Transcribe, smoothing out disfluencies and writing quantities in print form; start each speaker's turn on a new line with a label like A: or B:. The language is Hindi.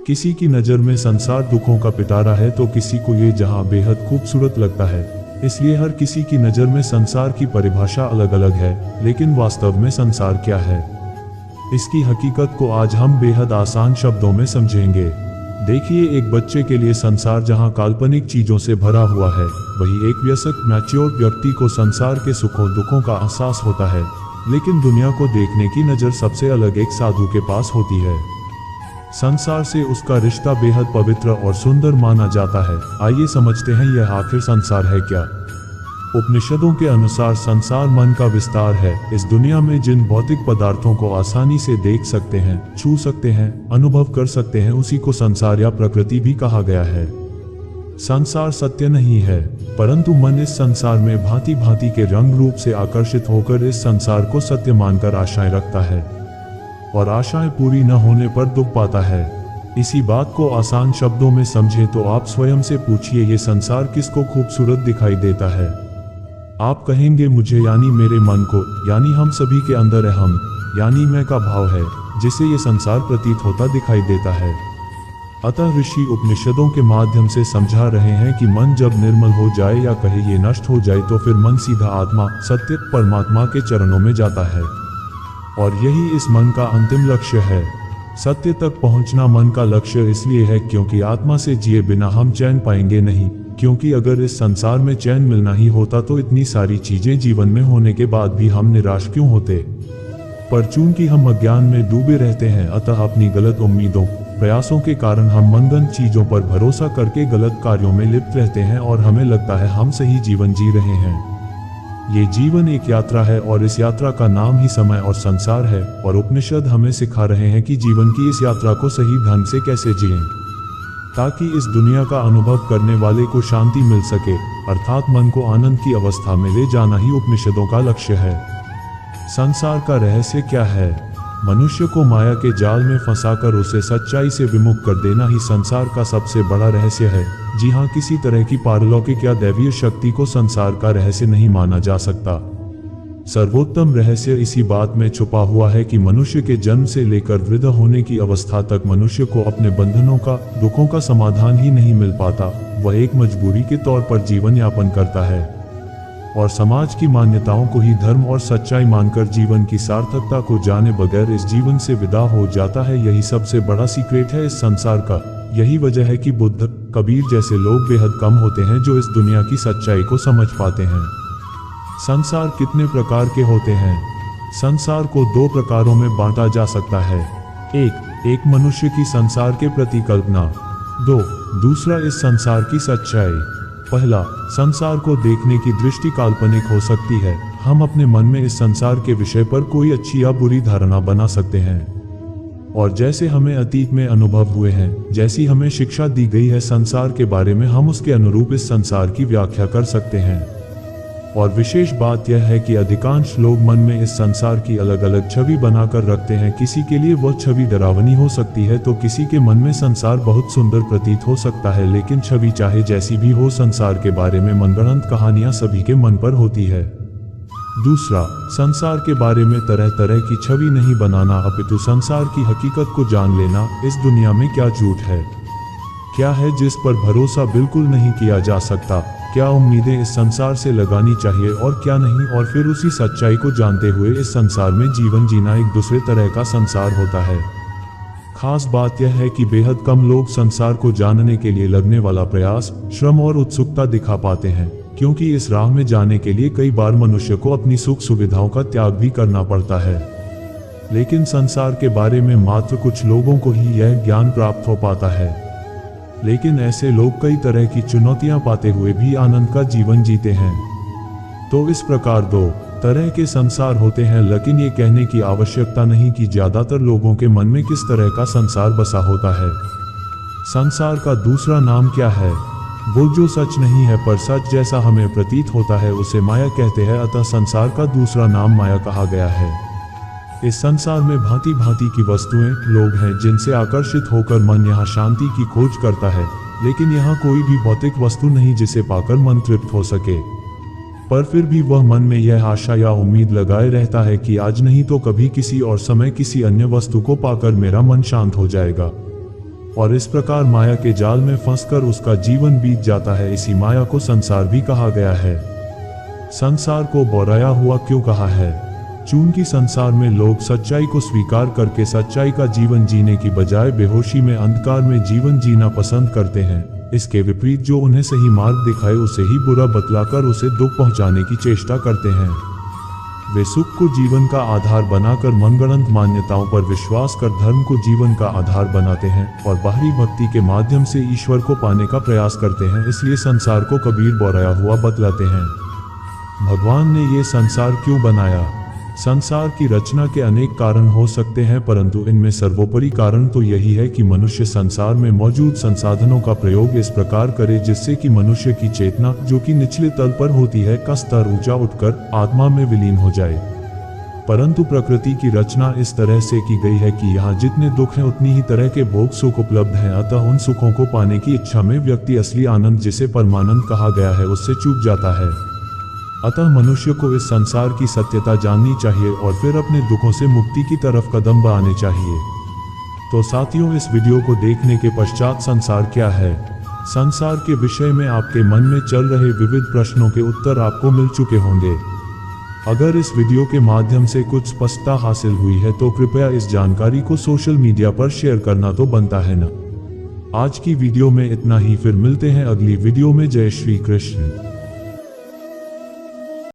A: किसी की नज़र में संसार दुखों का पिटारा है तो किसी को ये जहां बेहद खूबसूरत लगता है। इसलिए हर किसी की नज़र में संसार की परिभाषा अलग अलग है, लेकिन वास्तव में संसार क्या है, इसकी हकीकत को आज हम बेहद आसान शब्दों में समझेंगे। देखिए, एक बच्चे के लिए संसार जहां काल्पनिक चीजों से भरा हुआ है, वही एक वयस्क मैच्योर व्यक्ति को संसार के सुखों दुखों का एहसास होता है। लेकिन दुनिया को देखने की नज़र सबसे अलग एक साधु के पास होती है। संसार से उसका रिश्ता बेहद पवित्र और सुंदर माना जाता है। आइए समझते हैं यह आखिर संसार है क्या। उपनिषदों के अनुसार संसार मन का विस्तार है। इस दुनिया में जिन भौतिक पदार्थों को आसानी से देख सकते हैं, छू सकते हैं, अनुभव कर सकते हैं, उसी को संसार या प्रकृति भी कहा गया है। संसार सत्य नहीं है, परंतु मन इस संसार में भांति भांति के रंग रूप से आकर्षित होकर इस संसार को सत्य मानकर आशाएं रखता है और आशाएं पूरी न होने पर दुख पाता है। इसी बात को आसान शब्दों में समझे तो आप स्वयं से पूछिए, ये संसार किसको खूबसूरत दिखाई देता है? आप कहेंगे मुझे, यानी मेरे मन को, यानी हम सभी के अंदर अहम यानी मैं का भाव है, जिसे ये संसार प्रतीत होता दिखाई देता है। अतः ऋषि उपनिषदों के माध्यम से समझा रहे हैं कि मन जब निर्मल हो जाए या कहे ये नष्ट हो जाए तो फिर मन सीधा आत्मा सत्य परमात्मा के चरणों में जाता है और यही इस मन का अंतिम लक्ष्य है। सत्य तक पहुंचना मन का लक्ष्य इसलिए है क्योंकि आत्मा से जिए बिना हम चैन पाएंगे नहीं, क्योंकि अगर इस संसार में चैन मिलना ही होता तो इतनी सारी चीजें जीवन में होने के बाद भी हम निराश क्यों होते। पर चूंकि हम अज्ञान में डूबे रहते हैं, अतः अपनी गलत उम्मीदों प्रयासों के कारण हम मनगढ़ंत चीजों पर भरोसा करके गलत कार्यों में लिप्त रहते हैं और हमें लगता है हम सही जीवन जी रहे हैं। ये जीवन एक यात्रा है और इस यात्रा का नाम ही समय और संसार है, और उपनिषद हमें सिखा रहे हैं कि जीवन की इस यात्रा को सही ढंग से कैसे जिएं, ताकि इस दुनिया का अनुभव करने वाले को शांति मिल सके, अर्थात मन को आनंद की अवस्था में ले जाना ही उपनिषदों का लक्ष्य है। संसार का रहस्य क्या है? मनुष्य को माया के जाल में फंसाकर उसे सच्चाई से विमुख कर देना ही संसार का सबसे बड़ा रहस्य है। जी हाँ, किसी तरह की पारलौकिक या दैवीय शक्ति को संसार का रहस्य नहीं माना जा सकता। सर्वोत्तम रहस्य इसी बात में छुपा हुआ है कि मनुष्य के जन्म से लेकर वृद्ध होने की अवस्था तक मनुष्य को अपने बंधनों का, दुखों का समाधान ही नहीं मिल पाता। वह एक मजबूरी के तौर पर जीवन यापन करता है और समाज की मान्यताओं को ही धर्म और सच्चाई मानकर जीवन की सार्थकता को जाने बगैर इस जीवन से विदा हो जाता है। यही सबसे बड़ा सीक्रेट है इस संसार का। यही वजह है कि बुद्ध, कबीर जैसे लोग बेहद कम होते हैं जो इस दुनिया की सच्चाई को समझ पाते हैं। संसार कितने प्रकार के होते हैं? संसार को दो प्रकारों में बांटा जा सकता है। एक मनुष्य की संसार के प्रति कल्पना। दूसरा इस संसार की सच्चाई। पहला, संसार को देखने की दृष्टि काल्पनिक हो सकती है। हम अपने मन में इस संसार के विषय पर कोई अच्छी या बुरी धारणा बना सकते हैं और जैसे हमें अतीत में अनुभव हुए हैं, जैसी हमें शिक्षा दी गई है संसार के बारे में, हम उसके अनुरूप इस संसार की व्याख्या कर सकते हैं। और विशेष बात यह है कि अधिकांश लोग मन में इस संसार की अलग अलग छवि बनाकर रखते हैं। किसी के लिए वह छवि डरावनी हो सकती है तो किसी के मन में संसार बहुत सुंदर प्रतीत हो सकता है। लेकिन छवि चाहे जैसी भी हो, संसार के बारे में मनगढ़ंत कहानियां सभी के मन पर होती है। दूसरा, संसार के बारे में तरह तरह की छवि नहीं बनाना, अपितु संसार की हकीकत को जान लेना। इस दुनिया में क्या झूठ है, क्या है जिस पर भरोसा बिल्कुल नहीं किया जा सकता, क्या उम्मीदें इस संसार से लगानी चाहिए और क्या नहीं, और फिर उसी सच्चाई को जानते हुए इस संसार में जीवन जीना एक दूसरे तरह का संसार होता है। खास बात यह है कि बेहद कम लोग संसार को जानने के लिए लगने वाला प्रयास, श्रम और उत्सुकता दिखा पाते हैं, क्योंकि इस राह में जाने के लिए कई बार मनुष्य को अपनी सुख सुविधाओं का त्याग भी करना पड़ता है। लेकिन संसार के बारे में मात्र कुछ लोगों को ही यह ज्ञान प्राप्त हो पाता है। लेकिन ऐसे लोग कई तरह की चुनौतियां पाते हुए भी आनंद का जीवन जीते हैं। तो इस प्रकार दो तरह के संसार होते हैं, लेकिन ये कहने की आवश्यकता नहीं कि ज्यादातर लोगों के मन में किस तरह का संसार बसा होता है। संसार का दूसरा नाम क्या है? वो जो सच नहीं है पर सच जैसा हमें प्रतीत होता है उसे माया कहते हैं। अतः संसार का दूसरा नाम माया कहा गया है। इस संसार में भांति भांति की वस्तुएं, लोग हैं जिनसे आकर्षित होकर मन यहाँ शांति की खोज करता है। लेकिन यहाँ कोई भी भौतिक वस्तु नहीं जिसे पाकर मन तृप्त हो सके। पर फिर भी वह मन में यह आशा या उम्मीद लगाए रहता है कि आज नहीं तो कभी किसी और समय किसी अन्य वस्तु को पाकर मेरा मन शांत हो जाएगा। और इस प्रकार माया के जाल में फंसकर उसका जीवन बीत जाता है। इसी माया को संसार भी कहा गया है। संसार को बोराया हुआ क्यों कहा है? चूंकि संसार में लोग सच्चाई को स्वीकार करके सच्चाई का जीवन जीने की बजाय बेहोशी में अंधकार में जीवन जीना पसंद करते हैं। इसके विपरीत जो उन्हें सही मार्ग दिखाए उसे ही बुरा बतलाकर उसे दुख पहुंचाने की चेष्टा करते हैं। वे सुख को जीवन का आधार बनाकर मनगढ़ंत मान्यताओं पर विश्वास कर धर्म को जीवन का आधार बनाते हैं और बाहरी भक्ति के माध्यम से ईश्वर को पाने का प्रयास करते हैं। इसलिए संसार को कबीर बोराया हुआ बतलाते हैं। भगवान ने ये संसार क्यों बनाया? संसार की रचना के अनेक कारण हो सकते हैं, परंतु इनमें सर्वोपरि कारण तो यही है कि मनुष्य संसार में मौजूद संसाधनों का प्रयोग इस प्रकार करे जिससे कि मनुष्य की चेतना, जो कि निचले तल पर होती है, का स्तर ऊंचा उठकर आत्मा में विलीन हो जाए। परंतु प्रकृति की रचना इस तरह से की गई है कि यहाँ जितने दुख हैं उतनी ही तरह के भोग सुख उपलब्ध हैं। अतः उन सुखों को पाने की इच्छा में व्यक्ति असली आनंद, जिसे परमानंद कहा गया है, उससे चूक जाता है। अतः मनुष्य को इस संसार की सत्यता जाननी चाहिए और फिर अपने दुखों से मुक्ति की तरफ कदम बढ़ाने चाहिए। तो साथियों, इस वीडियो को देखने के पश्चात संसार क्या है, संसार के विषय में आपके मन में चल रहे विविध प्रश्नों के उत्तर आपको मिल चुके होंगे। अगर इस वीडियो के माध्यम से कुछ स्पष्टता हासिल हुई है तो कृपया इस जानकारी को सोशल मीडिया पर शेयर करना तो बनता है ना। आज की वीडियो में इतना ही, फिर मिलते हैं अगली वीडियो में। जय श्री कृष्ण।